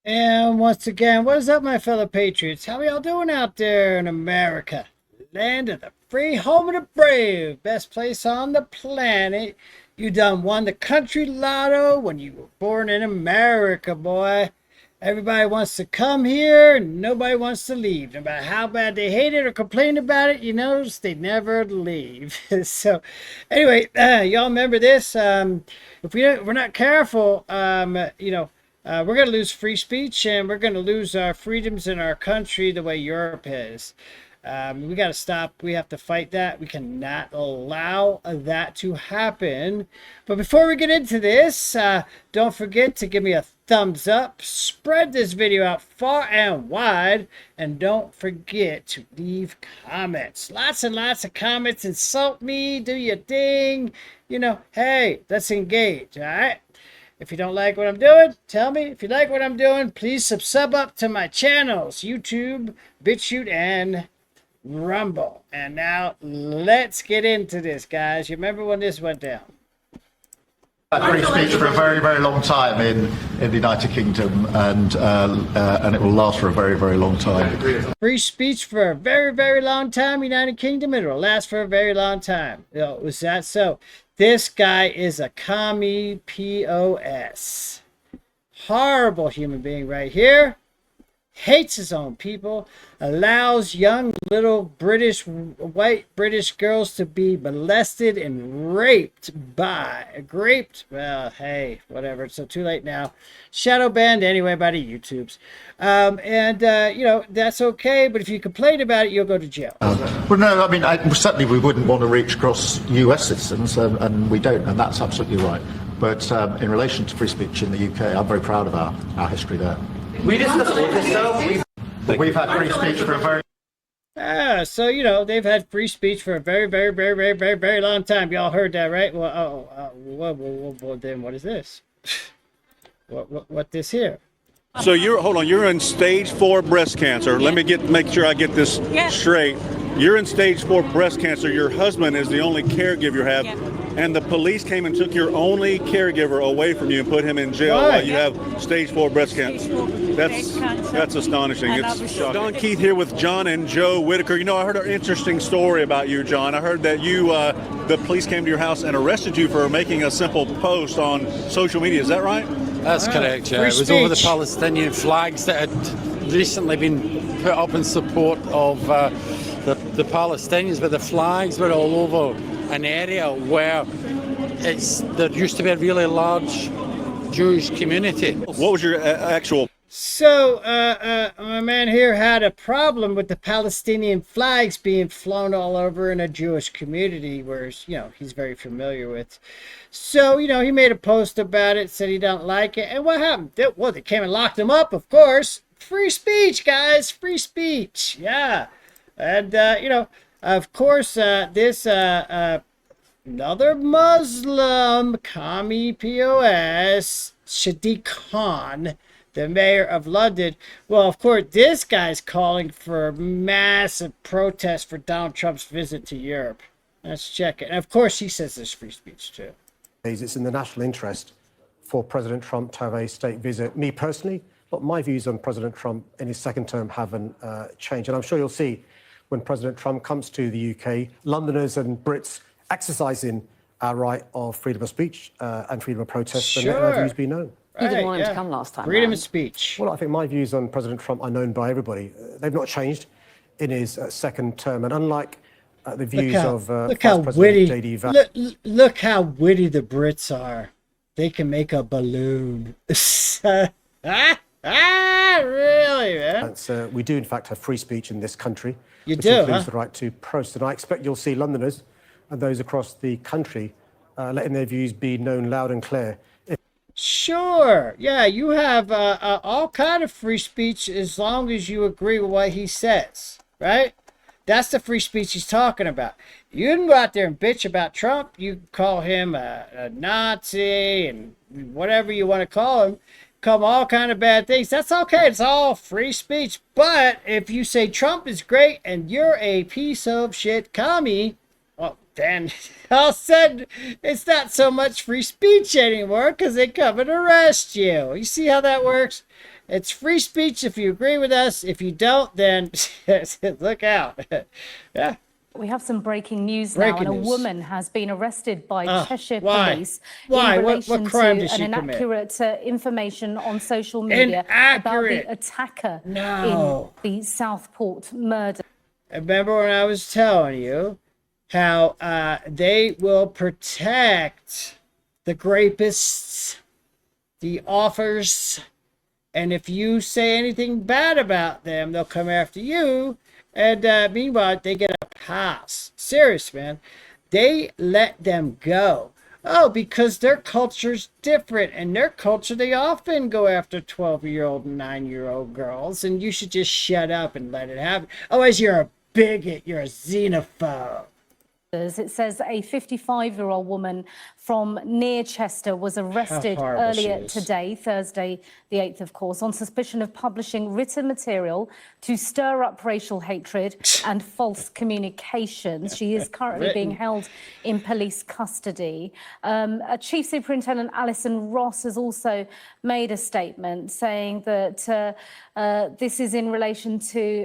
And once again, what is up, my fellow patriots? How y'all doing out there in America? Land of the free, home of the brave, best place on the planet. You done won the country lotto when you were born in America, boy. Everybody wants to come here, and nobody wants to leave. No matter how bad they hate it or complain about it, you notice they never leave. So, anyway, y'all remember this? If we're not careful, we're going to lose free speech, and we're going to lose our freedoms in our country the way Europe is. We got to stop. We have to fight that. We cannot allow that to happen. But before we get into this, don't forget to give me a thumbs up. Spread this video out far and wide. And don't forget to leave comments. Lots and lots of comments. Insult me. Do your thing. Hey, let's engage. All right? If you don't like what I'm doing, tell me. If you like what I'm doing, please sub up to my channels, YouTube, BitChute, and Rumble. And now let's get into this, guys. You remember when this went down? Free speech for a very, very long time in the United Kingdom, and it will last for a very, very long time. Free speech for a very, very long time, United Kingdom. It will last for a very long time. Was that so? This guy is a commie POS. Horrible human being right here. Hates his own people, allows young little white British girls to be molested and raped, well, hey, whatever, so too late now. Shadow banned anyway by the YouTubes. That's okay, but if you complain about it, you'll go to jail. Well, no, I mean, certainly we wouldn't want to reach across US citizens, and we don't, and that's absolutely right. But in relation to free speech in the UK, I'm very proud of our history there. We discussed this, so we've had free speech for a very... So, they've had free speech for a very, very, very, very, very, very long time. Y'all heard that, right? Well, then what is this? What this here? So you're in stage 4 breast cancer. Let me make sure I get this straight. You're in stage 4 breast cancer. Your husband is the only caregiver you have. And the police came and took your only caregiver away from you and put him in jail while you have stage 4 breast cancer. That's astonishing. It's Don Keith here with John and Joe Whitaker. I heard an interesting story about you, John. I heard that the police came to your house and arrested you for making a simple post on social media. Is that right? That's correct, yeah. It was over the Palestinian flags that had recently been put up in support of the Palestinians, but the flags were all over an area where there used to be a really large Jewish community. What was your actual... So, my man here had a problem with the Palestinian flags being flown all over in a Jewish community, where, he's very familiar with. So, he made a post about it, said he don't like it. And what happened? Well, they came and locked him up, of course. Free speech, guys. Free speech. Yeah. And, of course, this another Muslim, commie POS, SADIQ Khan, the mayor of London. Well, of course, this guy's calling for massive protest for Donald Trump's visit to Europe. Let's check it. And of course, he says there's free speech too. It's in the national interest for President Trump to have a state visit. Me personally, but my views on President Trump in his second term haven't changed. And I'm sure you'll see when President Trump comes to the UK, Londoners and Brits exercising our right of freedom of speech and freedom of protest, and let our views be known. You didn't want him to come last time. Freedom of speech. Well, I think my views on President Trump are known by everybody. They've not changed in his second term. And unlike the views of Vice President J.D. Vance... Look how witty the Brits are. They can make a balloon. Really, man? We do, in fact, have free speech in this country. You which do, includes the right to protest. And I expect you'll see Londoners and those across the country letting their views be known loud and clear. Sure. Yeah, you have all kind of free speech as long as you agree with what he says, right? That's the free speech he's talking about. You can go out there and bitch about Trump. You can call him a Nazi and whatever you want to call him. Call him all kind of bad things. That's okay. It's all free speech. But if you say Trump is great and you're a piece of shit commie, well, then all of a sudden it's not so much free speech anymore because they come and arrest you. You see how that works? It's free speech if you agree with us. If you don't, then look out. Yeah. We have some breaking news now, and a woman has been arrested by Cheshire police in relation what crime to did she an commit? inaccurate information on social media about the attacker in the Southport murder. Remember when I was telling you how they will protect the grapists, the offers, and if you say anything bad about them, they'll come after you. And meanwhile, they get a pass. Serious, man. They let them go. Oh, because their culture's different. And their culture, they often go after 12-year-old and 9-year-old girls. And you should just shut up and let it happen. Otherwise, you're a bigot. You're a xenophobe. It says a 55-year-old woman from near Chester was arrested earlier today, Thursday the 8th, of course, on suspicion of publishing written material to stir up racial hatred and false communications. She is currently being held in police custody. Chief Superintendent Alison Ross has also made a statement saying that this is in relation to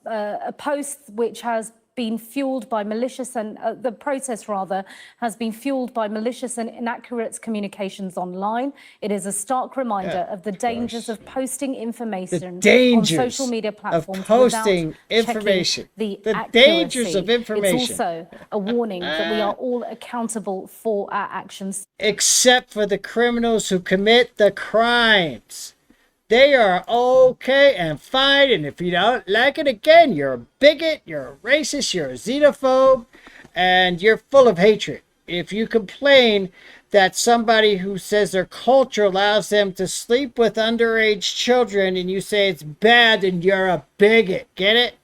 a post which has been fueled by malicious and the protest rather has been fueled by malicious and inaccurate communications online. It is a stark reminder of the dangers of posting information on social media platforms of posting information. The dangers of information. It's also a warning that we are all accountable for our actions. Except for the criminals who commit the crimes. They are okay and fine, and if you don't like it again, you're a bigot, you're a racist, you're a xenophobe, and you're full of hatred. If you complain that somebody who says their culture allows them to sleep with underage children and you say it's bad, then you're a bigot. Get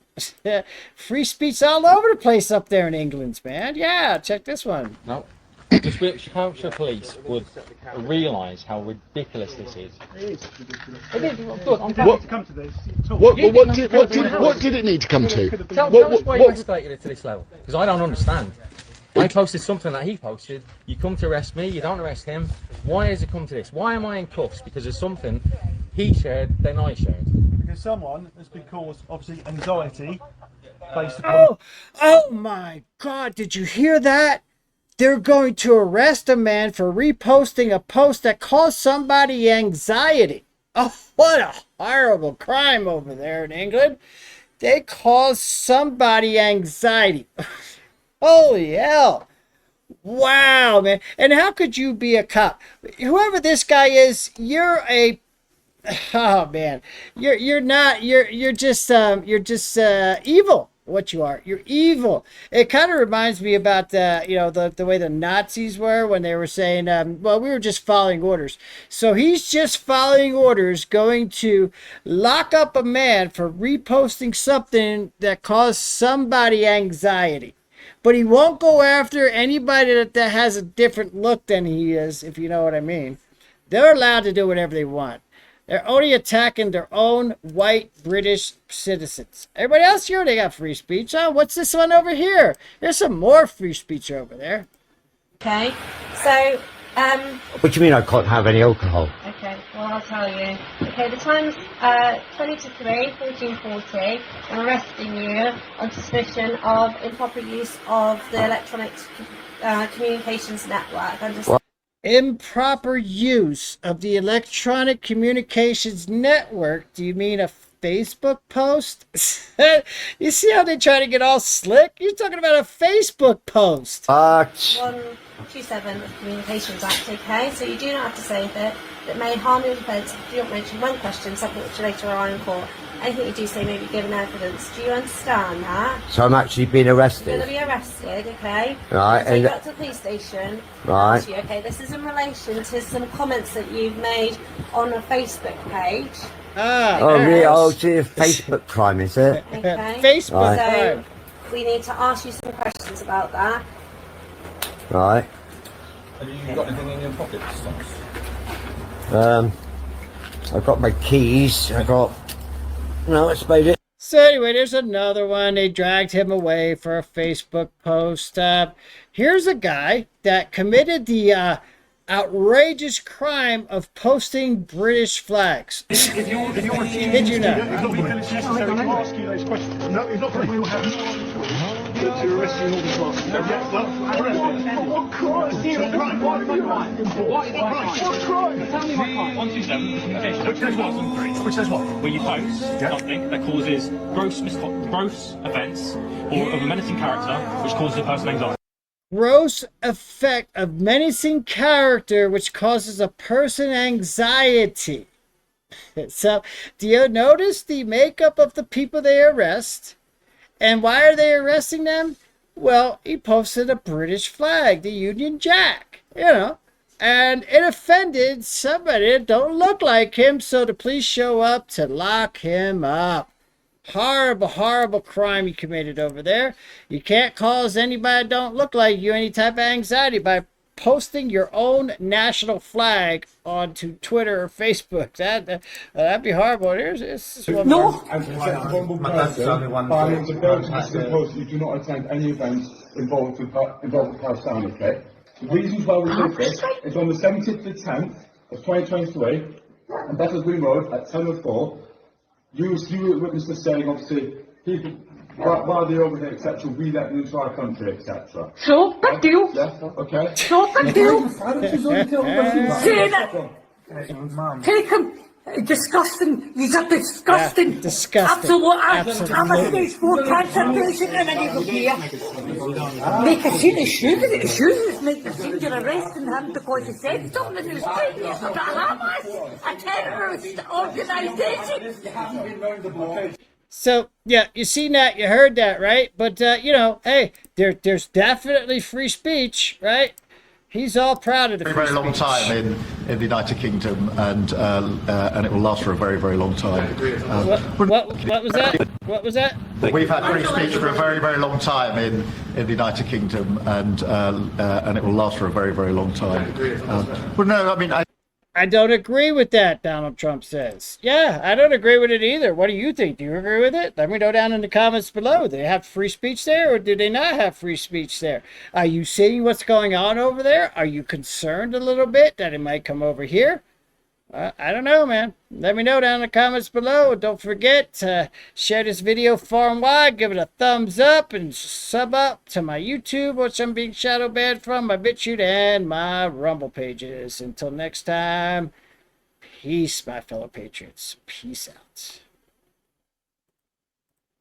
it? Free speech all over the place up there in England, man. Yeah, check this one. No. The Hampshire police would realise how ridiculous this is. What did it need to come to? Tell us why you escalated it to this level, because I don't understand. I posted something that he posted, you come to arrest me, you don't arrest him. Why has it come to this? Why am I in cuffs? Because of something he shared, then I shared. Because someone has been caused, obviously, anxiety based upon... Oh my God, did you hear that? They're going to arrest a man for reposting a post that caused somebody anxiety. Oh, what a horrible crime over there in England. They caused somebody anxiety. Holy hell. Wow, man. And how could you be a cop? Whoever this guy is, you're a... Oh, man. You're just evil. What you are, you're evil. It kind of reminds me about the way the Nazis were when they were saying, well, we were just following orders. So he's just following orders, going to lock up a man for reposting something that caused somebody anxiety. But he won't go after anybody that has a different look than he is, if you know what I mean. They're allowed to do whatever they want. They're only attacking their own white British citizens. Everybody else here, they got free speech. Oh, what's this one over here? There's some more free speech over there. Okay, so... What do you mean I can't have any alcohol? Okay, well, I'll tell you. Okay, the time's 20 to 3, 14:40. I'm arresting you on suspicion of improper use of the electronic communications network. Improper use of the electronic communications network? Do you mean a Facebook post? You see how they try to get all slick? You're talking about a Facebook post. 127 of the Communications Act, okay? So you do not have to say that may harm your defence if you don't mention one question, something which later are in court. Anything you do say may be given evidence. Do you understand that? So I'm actually being arrested? You're going to be arrested, okay? Right. So you got to the police station. Right. You, okay, this is in relation to some comments that you've made on a Facebook page. Really? Oh, it's a Facebook crime, is it? Okay. Facebook crime. So we need to ask you some questions about that. Right. Have you got anything in your pockets, I've got my keys. I got... No, that's about it. So anyway, there's another one. They dragged him away for a Facebook post. Here's a guy that committed the outrageous crime of posting British flags. If you're Did you know? it's necessary to ask you those questions. No, he's not going to have to arrest you in all this last. What crime? What crime? Tell me what crime. 127. Which says what? Where you post something that causes gross offence or of a menacing character, which causes a person anxiety. Gross effect of menacing character which causes a person anxiety. So, do you notice the makeup of the people they arrest? And why are they arresting them? Well, he posted a British flag, the Union Jack, and it offended somebody that don't look like him, so the police show up to lock him up. Horrible, horrible crime he committed over there. You can't cause anybody that don't look like you any type of anxiety by posting your own national flag onto Twitter or Facebook. That'd be horrible. No. As a vulnerable person, Parliament's ability to impose you do not attend any events involved with Palestine, okay? The reasons why we did this is on the 17th of the 10th of 2023, and that has been wrote at 10:04. You were witnesses saying, obviously, people, while they're over here, etc., we let them into our country, etc. So, big deal. Yeah, okay. So, big deal. Saying it. Take him. Disgusting. These are disgusting. Yeah, disgusting. Absolute. I'm a stage 4 cancer patient and I never care. Make a scene of shoes. Make a scene you're arresting him because he said something in the street. But Hamas, a terrorist organisation. So, yeah, you seen that, you heard that, right? But, hey, there's definitely free speech, right? He's all proud of the very long time in the United Kingdom, and it will last for a very, very long time. What was that? What was that? We've had free speech for a very, very long time in the United Kingdom, and it will last for a very, very long time. Well, no, I mean, I don't agree with that, Donald Trump says. Yeah, I don't agree with it either. What do you think? Do you agree with it? Let me know down in the comments below. Do they have free speech there, or do they not have free speech there? Are you seeing what's going on over there? Are you concerned a little bit that it might come over here? I don't know, man. Let me know down in the comments below. Don't forget to share this video far and wide. Give it a thumbs up and sub up to my YouTube, which I'm being shadow banned from, my BitChute, and my Rumble pages. Until next time, peace, my fellow patriots. Peace out.